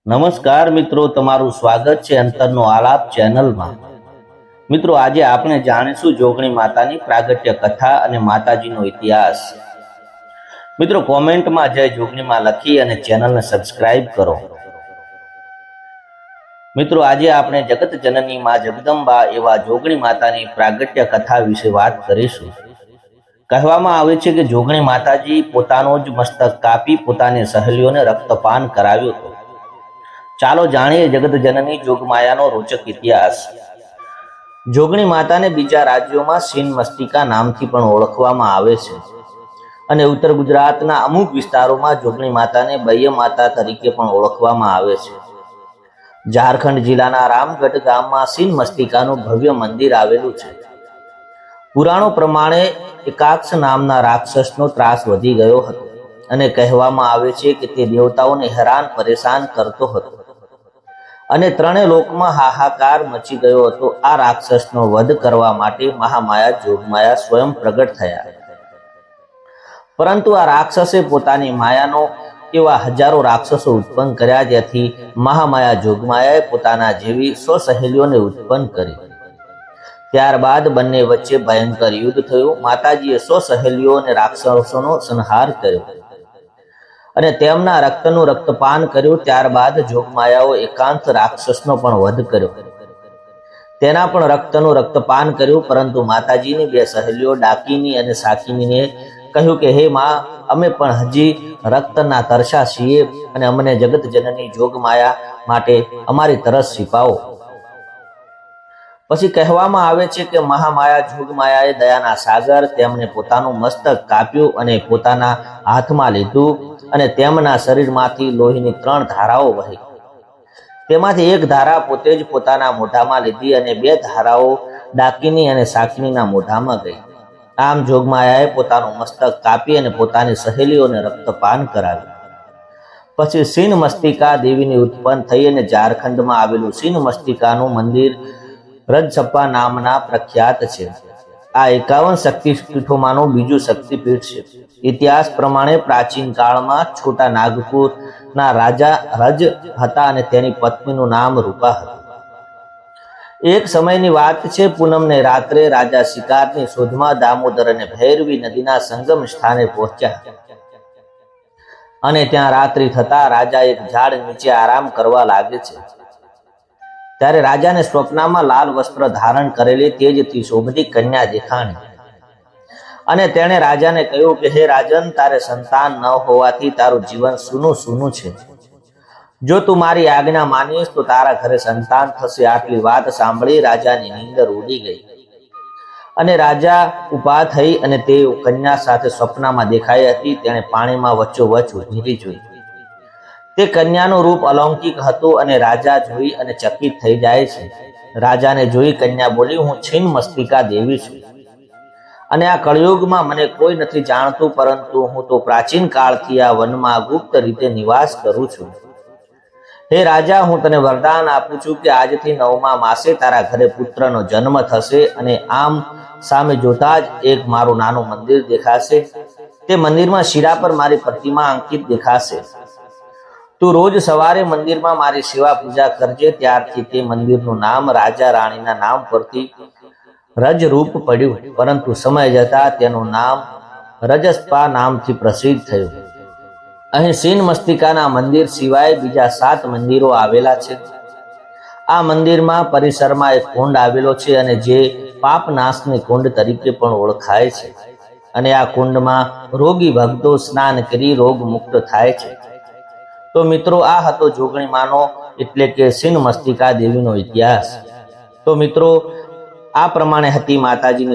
નમસ્કાર મિત્રો, તમારું સ્વાગત છે અંતરનો આલાપ ચેનલમાં। મિત્રો, આજે આપણે જાણીશું જોગણી માતાની પ્રાગટ્ય કથા અને માતાજીનો ઇતિહાસ। મિત્રો, કોમેન્ટમાં જય જોગણીમાં લખી અને ચેનલને સબસ્ક્રાઇબ કરો। મિત્રો, આજે આપણે જગત જનની માં જગદંબા એવા જોગણી માતાની પ્રાગટ્ય કથા વિશે વાત કરીશું। કહેવામાં આવે છે કે જોગણી માતાજી પોતાનો જ મસ્તક કાપી પોતાની સહેલીઓને રક્તપાન કરાવ્યું હતું। ચાલો જાણીએ જગત જનની જોગમાયાનો રોચક ઇતિહાસ। જોગણી માતાને બીજા રાજ્યોમાં સીન મસ્તિકા નામથી પણ ઓળખવામાં આવે છે અને ઉત્તર ગુજરાતના અમુક વિસ્તારોમાં જોગણી માતાને બૈય માતા તરીકે પણ ઓળખવામાં આવે છે। ઝારખંડ જિલ્લાના રામગઢ ગામમાં સીન મસ્તિકાનું ભવ્ય મંદિર આવેલું છે। પુરાણો પ્રમાણે એકાક્ષ નામના રાક્ષસનો ત્રાસ વધી ગયો હતો અને કહેવામાં આવે છે કે તે દેવતાઓને હેરાન પરેશાન કરતો હતો અને ત્રણેય લોકમાં હાહાકાર મચી ગયો હતો। આ રાક્ષસનો વધ કરવા માટે મહામાયા જોગમાયા સ્વયં પ્રગટ થયા, પરંતુ આ રાક્ષસે પોતાની માયાનો એવા હજારો રાક્ષસો ઉત્પન્ન કર્યા, જેથી મહામાયા જોગમાયાએ પોતાના જેવી 100 સહેલીઓને ઉત્પન્ન કરી। ત્યારબાદ બંને વચ્ચે ભયંકર યુદ્ધ થયું। માતાજીએ 100 સહેલીઓ અને રાક્ષસોનો સંહાર કર્યો અને તેમના રક્તનું રક્તપાન કર્યું। ત્યારબાદ જોગમાયાઓ એકાંત રાક્ષસનો પણ વધ કર્યો, તેના પણ રક્તનું રક્તપાન કર્યું। પરંતુ માતાજીની 2 સહેલીઓ ડાકીની અને સાકીનીને કહ્યું કે હે માં, અમે પણ હજી રક્તના તરસા છીએ અને અમને જગત જનની જોગમાયા માટે અમારી તરસ છીપાવો। પછી કહેવામાં આવે છે કે મહામાયા જોગમાયાએ દયાના સાગર તેમણે પોતાનું મસ્તક કાપ્યું અને પોતાના હાથમાં લીધું અને તેમના શરીરમાંથી લોહીની 3 ધારાઓ વહી। તેમાંથી એક ધારા પોતે જ પોતાના મોઢામાં લીધી અને 2 ધારાઓ ડાકીની અને સાકીનીના મોઢામાં ગઈ। આમ જોગમાયાએ પોતાનું મસ્તક કાપી અને પોતાની સહેલીઓને રક્તપાન કરાવ્યું। પછી સીન મસ્તિકા દેવીની ઉત્પન્ન થઈ અને ઝારખંડમાં આવેલું સીન મસ્તિકાનું મંદિર રજસપ્પા નામના પ્રખ્યાત છે। આ 51 શક્તિપીઠોમાંનું બીજું શક્તિપીઠ છે। ઇતિહાસ પ્રમાણે પ્રાચીન કાળમાં છોટા નાગપુરના રાજા રજ હતા અને તેની પત્નીનું નામ રૂપા હતું। એક સમયની વાત છે, પૂનમને રાત્રે રાજા શિકારની શોધમાં દામોદર અને ભૈરવી નદીના સંગમ સ્થાને પહોંચ્યા અને ત્યાં રાત્રિ થતા રાજા એક ઝાડ નીચે આરામ કરવા લાગે છે। ત્યારે રાજાને સ્વપ્નમાં લાલ વસ્ત્ર ધારણ કરેલી તેજથી શોભતી કન્યા દેખાણી અને તેણે રાજાને કહ્યું કે હે રાજન, તારે સંતાન ન હોવાથી તારું જીવન સૂનું સૂનું છે। જો તું મારી આજ્ઞા માનીશ તો તારા ઘરે સંતાન થશે। આટલી વાત સાંભળી રાજાની નીંદર ઉડી ગઈ અને રાજા ઊભા થઈ અને તે કન્યા સાથે સ્વપ્નમાં દેખાઈ હતી। તેણે પાણીમાં વચ્ચોવચ્ચ ઊભી જોઈ। તે કન્યાનું રૂપ અલૌકિક હતું અને રાજા જોઈ અને ચકિત થઈ જાય છે। રાજાને જોઈ કન્યા બોલી, હું છીન મસ્તિકા દેવી છું અને આ કળયુગમાં મને કોઈ નથી જાણતું, પરંતુ હું તો પ્રાચીન કાળથી આ વનમાં ગુપ્ત રીતે નિવાસ કરું છું। હે રાજા, હું તને વરદાન આપું છું કે આજથી 9મા માસે તારા ઘરે પુત્રનો જન્મ થશે અને આમ સામે જોતા જ એક મારું નાનું મંદિર દેખાશે। તે મંદિરમાં શિરા પર મારી પ્રતિમા અંકિત દેખાશે। તું રોજ સવારે મંદિરમાં મારી સેવા પૂજા કરજે। ત્યારથી તે મંદિરનું નામ રાજા રાણીના નામ પરથી રજરૂપ પડ્યું, પરંતુ સમય જતા તેનું નામ રજસપા નામથી પ્રસિદ્ધ થયું। અહીં સીન મસ્તિકાના મંદિર સિવાય બીજા 7 મંદિરો આવેલા છે। આ મંદિરમાં પરિસરમાં એક કુંડ આવેલો છે અને જે પાપનાશની કુંડ તરીકે પણ ઓળખાય છે અને આ કુંડમાં રોગી ભક્તો સ્નાન કરી રોગ મુક્ત થાય છે। તો મિત્રો, આ હતો જોગણી માનો એટલે કે સીન મસ્તિકા દેવીનો ઇતિહાસ। તો મિત્રો, આ પ્રમાણે હતી માતાજીની